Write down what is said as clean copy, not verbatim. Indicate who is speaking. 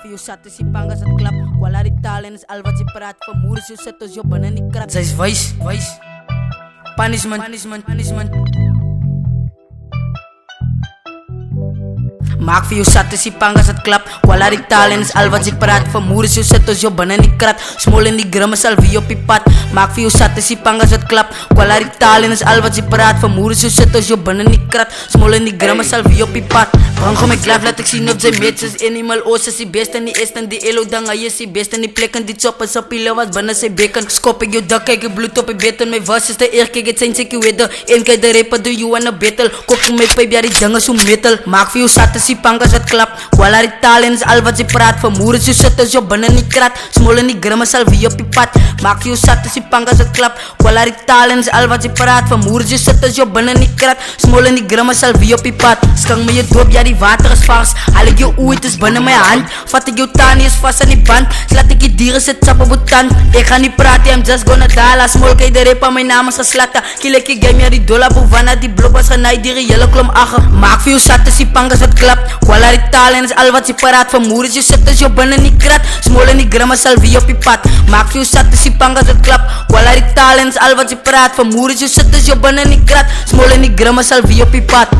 Speaker 1: Maak vir jou sat as jy bang as dit klap. Kwala die taal en is al wat jy praat. Vermoer is jou sit as jou binne in die krat. Sy is wys. Punishment. Maak vir jou sat as jy bang as dit klap. Kwala die taal en is al wat jy praat. Vermoer is jou sit as jou binne in die krat. Smol in die grimme sal wie op die pad. Maak vir jou sat as jy bang as dit klap. Kwala die taal en is al wat jy praat. Vermoer is jou sit as jou binne in die krat. Smol in die grimme sal wie op die pad. Bring hom my glove laat ek sien of sy match is animal. Oos is die best in die est en die elo dang. Hy is die best in die plek en die chop is op die leeuw was binne sy bacon. Skop ek jou dik, kyk ek bloed op die bed en my was is die eer, kyk het zijn check you wedder. En kyk die rapper, do you wanna battle. Kok my pijp, ja die ding is so metal. Maak vir jou sat as jy bang as het klap. Kwala die taal en is al wat jy praat. Vermoer is jou sit as jou binne in die krat. Smol in die grimme sal wie op die pad. Maak vir jou sat as jy bang as het klap. Kwala die taal en is al wat jy praat. Vermoer is jou sit as jou binne in die krat. Smol in die grimme sal wie op die pad. Skang my jou doop, ja die water is vars. Haal ek jou oe, het is binne my hand. Vat ek jou tanie is vast aan die band. Slat ek die dieren sit sap op die tand. Ek ga nie praat, I'm just gonna die. Smol kijk de repa, my naam is geslatte. Kiel ek die game, ja die dollar bovenna. Die blok was genaai, die hele klom agge. Maak vir jou sat as jy bang as het klap. Kwala die taal en is al wat jy paraat. Vermoer is jou sit as jou binne in die krat. Smol in die grimme sal wie op die pad. Maak vir jou sat as jy bang as het klap. Kwala die taal en is al wat jy paraat. Vermoer is jou sit as jou binne in die krat. Smol in die grimme sal wie op die pad.